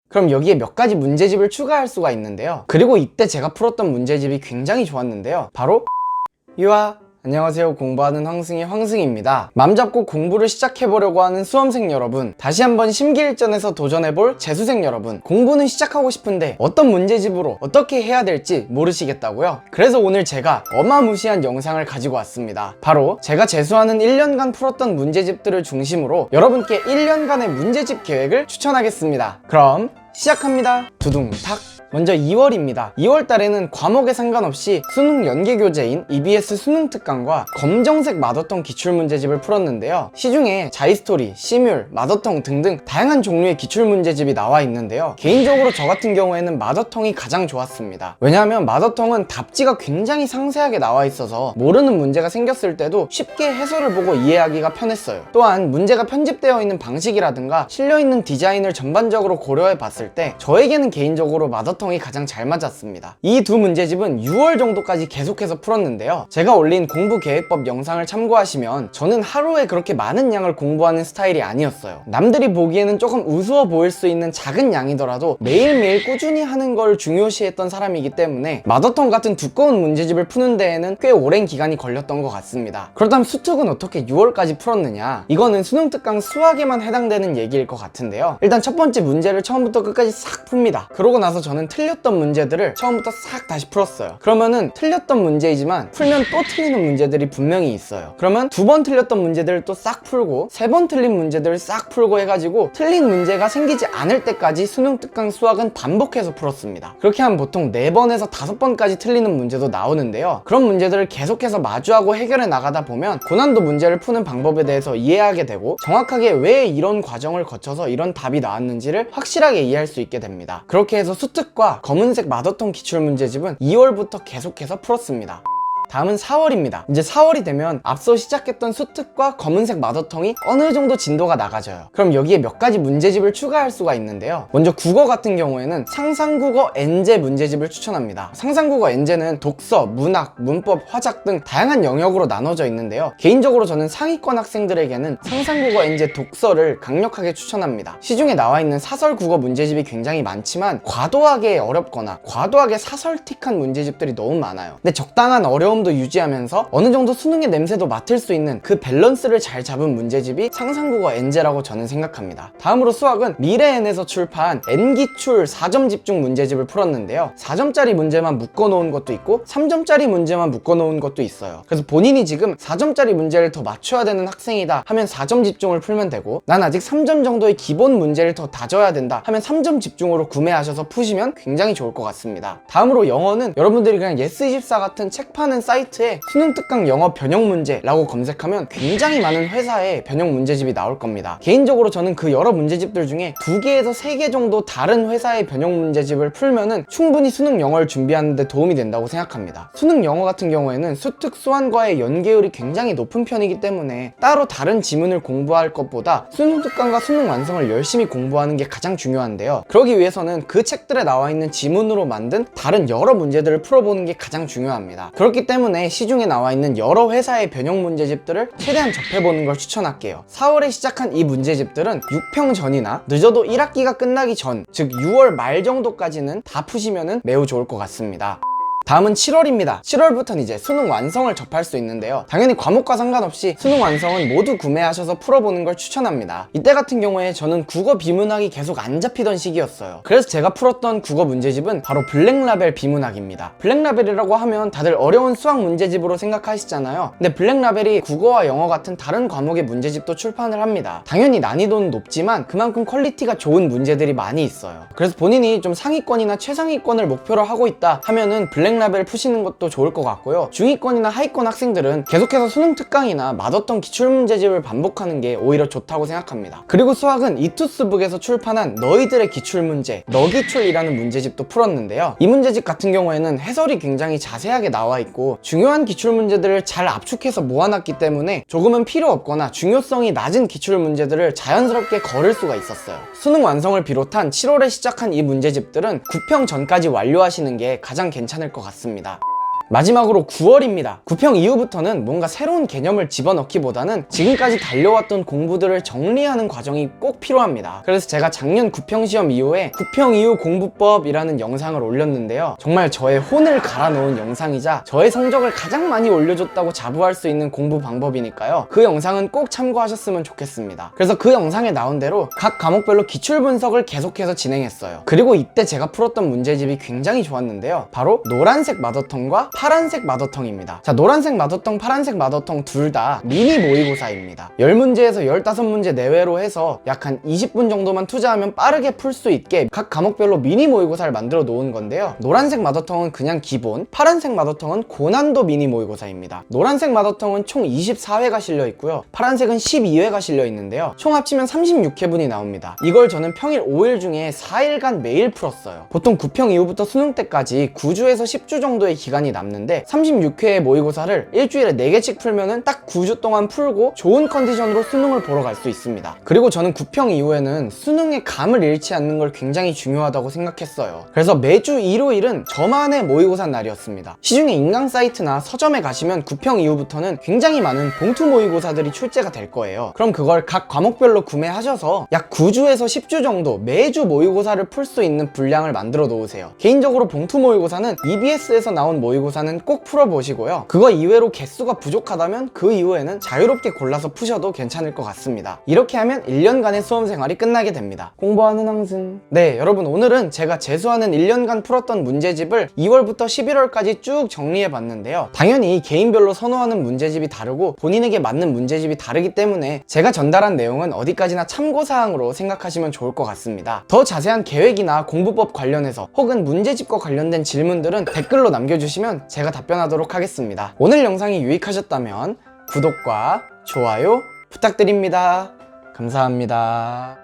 그럼 여기에 몇 가지 문제집을 추가할 수가 있는데요. 그리고 이때 제가 풀었던 문제집이 굉장히 좋았는데요. 바로 유아! 안녕하세요. 공부하는 황승입니다. 맘 잡고 공부를 시작해보려고 하는 수험생 여러분, 다시 한번 심기일전에서 도전해볼 재수생 여러분, 공부는 시작하고 싶은데 어떤 문제집으로 어떻게 해야 될지 모르시겠다고요? 그래서 오늘 제가 어마무시한 영상을 가지고 왔습니다. 바로 제가 재수하는 1년간 풀었던 문제집들을 중심으로 여러분께 1년간의 문제집 계획을 추천하겠습니다. 그럼 시작합니다. 두둥탁. 먼저 2월입니다. 2월 달에는 과목에 상관없이 수능 연계교재인 EBS 수능 특강과 검정색 마더텅 기출문제집을 풀었는데요. 시중에 자이스토리, 시뮬, 마더텅 등등 다양한 종류의 기출문제집이 나와 있는데요. 개인적으로 저 같은 경우에는 마더텅이 가장 좋았습니다. 왜냐하면 마더텅은 답지가 굉장히 상세하게 나와 있어서 모르는 문제가 생겼을 때도 쉽게 해설을 보고 이해하기가 편했어요. 또한 문제가 편집되어 있는 방식이라든가 실려있는 디자인을 전반적으로 고려해 봤을 때 저에게는 개인적으로 마더텅이 가장 잘 맞았습니다. 이 두 문제집은 6월 정도까지 계속해서 풀었는데요. 제가 올린 공부계획법 영상을 참고하시면 저는 하루에 그렇게 많은 양을 공부하는 스타일이 아니었어요. 남들이 보기에는 조금 우스워 보일 수 있는 작은 양이더라도 매일매일 꾸준히 하는 걸 중요시했던 사람이기 때문에 마더텅 같은 두꺼운 문제집을 푸는 데에는 꽤 오랜 기간이 걸렸던 것 같습니다. 그렇다면 수특은 어떻게 6월까지 풀었느냐? 이거는 수능특강 수학에만 해당되는 얘기일 것 같은데요. 일단 첫 번째 문제를 처음부터 끝까지 싹 풉니다. 그러고 나서 저는 틀렸던 문제들을 처음부터 싹 다시 풀었어요. 그러면은 틀렸던 문제이지만 풀면 또 틀리는 문제들이 분명히 있어요. 그러면 두 번 틀렸던 문제들을 또 싹 풀고 세 번 틀린 문제들을 싹 풀고 해가지고 틀린 문제가 생기지 않을 때까지 수능 특강 수학은 반복해서 풀었습니다. 그렇게 하면 보통 4번에서 5번까지 틀리는 문제도 나오는데요. 그런 문제들을 계속해서 마주하고 해결해 나가다 보면 고난도 문제를 푸는 방법에 대해서 이해하게 되고 정확하게 왜 이런 과정을 거쳐서 이런 답이 나왔는지를 확실하게 이해할 수 있게 됩니다. 그렇게 해서 수특과 검은색 마더텅 기출문제집은 2월부터 계속해서 풀었습니다. 다음은 4월입니다. 이제 4월이 되면 앞서 시작했던 수특과 검은색 마더텅이 어느 정도 진도가 나가져요. 그럼 여기에 몇 가지 문제집을 추가할 수가 있는데요. 먼저 국어 같은 경우에는 상상국어 N제 문제집을 추천합니다. 상상국어 N제는 독서, 문학, 문법, 화작 등 다양한 영역으로 나눠져 있는데요. 개인적으로 저는 상위권 학생들에게는 상상국어 N제 독서를 강력하게 추천합니다. 시중에 나와 있는 사설 국어 문제집이 굉장히 많지만 과도하게 어렵거나 과도하게 사설틱한 문제집들이 너무 많아요. 근데 적당한 어려움 도 유지하면서 어느 정도 수능의 냄새도 맡을 수 있는 그 밸런스를 잘 잡은 문제집이 상상국어 N제라고 저는 생각합니다. 다음으로 수학은 미래N에서 출판 N기출 4점 집중 문제집을 풀었는데요. 4점짜리 문제만 묶어놓은 것도 있고 3점짜리 문제만 묶어놓은 것도 있어요. 그래서 본인이 지금 4점짜리 문제를 더 맞춰야 되는 학생이다 하면 4점 집중을 풀면 되고, 난 아직 3점 정도의 기본 문제를 더 다져야 된다 하면 3점 집중으로 구매하셔서 푸시면 굉장히 좋을 것 같습니다. 다음으로 영어는 여러분들이 그냥 예스24 같은 책 파는 사이트에 수능특강 영어 변형 문제라고 검색하면 굉장히 많은 회사의 변형 문제집이 나올 겁니다. 개인적으로 저는 그 여러 문제집들 중에 2개에서 3개 정도 다른 회사의 변형 문제집을 풀면은 충분히 수능 영어를 준비하는 데 도움이 된다고 생각합니다. 수능 영어 같은 경우에는 수특, 수완과의 연계율이 굉장히 높은 편이기 때문에 따로 다른 지문을 공부할 것보다 수능특강과 수능 완성을 열심히 공부하는 게 가장 중요한데요. 그러기 위해서는 그 책들에 나와 있는 지문으로 만든 다른 여러 문제들을 풀어보는 게 가장 중요합니다. 그렇기 때문에 시중에 나와 있는 여러 회사의 변형 문제집들을 최대한 접해보는 걸 추천할게요. 4월에 시작한 이 문제집들은 6평 전이나 늦어도 1학기가 끝나기 전, 즉 6월 말 정도까지는 다 푸시면 매우 좋을 것 같습니다. 다음은 7월입니다. 7월부터는 이제 수능 완성을 접할 수 있는데요. 당연히 과목과 상관없이 수능 완성은 모두 구매하셔서 풀어보는 걸 추천합니다. 이때 같은 경우에 저는 국어 비문학이 계속 안 잡히던 시기였어요. 그래서 제가 풀었던 국어 문제집은 바로 블랙라벨 비문학입니다. 블랙라벨이라고 하면 다들 어려운 수학 문제집으로 생각하시잖아요. 근데 블랙라벨이 국어와 영어 같은 다른 과목의 문제집도 출판을 합니다. 당연히 난이도는 높지만 그만큼 퀄리티가 좋은 문제들이 많이 있어요. 그래서 본인이 좀 상위권이나 최상위권을 목표로 하고 있다 하면은 블랙라벨 푸시는 것도 좋을 것 같고요. 중위권이나 하위권 학생들은 계속해서 수능 특강이나 마더텅 기출문제집을 반복하는 게 오히려 좋다고 생각합니다. 그리고 수학은 이투스북에서 출판한 너희들의 기출문제, 너기출이라는 문제집도 풀었는데요. 이 문제집 같은 경우에는 해설이 굉장히 자세하게 나와 있고 중요한 기출문제들을 잘 압축해서 모아놨기 때문에 조금은 필요 없거나 중요성이 낮은 기출문제들을 자연스럽게 걸을 수가 있었어요. 수능 완성을 비롯한 7월에 시작한 이 문제집들은 9평 전까지 완료하시는 게 가장 괜찮을 것 같습니다. 마지막으로 9월입니다. 9평 이후부터는 뭔가 새로운 개념을 집어넣기보다는 지금까지 달려왔던 공부들을 정리하는 과정이 꼭 필요합니다. 그래서 제가 작년 9평 시험 이후에 9평 이후 공부법이라는 영상을 올렸는데요. 정말 저의 혼을 갈아 넣은 영상이자 저의 성적을 가장 많이 올려줬다고 자부할 수 있는 공부 방법이니까요. 그 영상은 꼭 참고하셨으면 좋겠습니다. 그래서 그 영상에 나온 대로 각 과목별로 기출 분석을 계속해서 진행했어요. 그리고 이때 제가 풀었던 문제집이 굉장히 좋았는데요. 바로 노란색 마더텅과 파란색 마더텅입니다. 자, 노란색 마더텅, 파란색 마더텅 둘 다 미니 모의고사입니다. 10문제에서 15문제 내외로 해서 약 한 20분 정도만 투자하면 빠르게 풀 수 있게 각 과목별로 미니 모의고사를 만들어 놓은 건데요. 노란색 마더텅은 그냥 기본, 파란색 마더텅은 고난도 미니 모의고사입니다. 노란색 마더텅은 총 24회가 실려 있고요. 파란색은 12회가 실려 있는데요. 총 합치면 36회분이 나옵니다. 이걸 저는 평일 5일 중에 4일간 매일 풀었어요. 보통 9평 이후부터 수능 때까지 9주에서 10주 정도의 기간이 남는데 36회의 모의고사를 일주일에 4개씩 풀면은 딱 9주 동안 풀고 좋은 컨디션으로 수능을 보러 갈 수 있습니다. 그리고 저는 9평 이후에는 수능의 감을 잃지 않는 걸 굉장히 중요하다고 생각했어요. 그래서 매주 일요일은 저만의 모의고사 날이었습니다. 시중에 인강 사이트나 서점에 가시면 9평 이후부터는 굉장히 많은 봉투 모의고사들이 출제가 될 거예요. 그럼 그걸 각 과목별로 구매하셔서 약 9주에서 10주 정도 매주 모의고사를 풀 수 있는 분량을 만들어 놓으세요. 개인적으로 봉투 모의고사는 EBS에서 나온 모의고사는 꼭 풀어보시고요. 그거 이외로 개수가 부족하다면 그 이후에는 자유롭게 골라서 푸셔도 괜찮을 것 같습니다. 이렇게 하면 1년간의 수험생활이 끝나게 됩니다. 공부하는 황승. 네, 여러분, 오늘은 제가 재수하는 1년간 풀었던 문제집을 2월부터 11월까지 쭉 정리해 봤는데요. 당연히 개인별로 선호하는 문제집이 다르고 본인에게 맞는 문제집이 다르기 때문에 제가 전달한 내용은 어디까지나 참고사항으로 생각하시면 좋을 것 같습니다. 더 자세한 계획이나 공부법 관련해서 혹은 문제집과 관련된 질문들은 댓글로 남겨주시면 제가 답변하도록 하겠습니다. 오늘 영상이 유익하셨다면 구독과 좋아요 부탁드립니다. 감사합니다.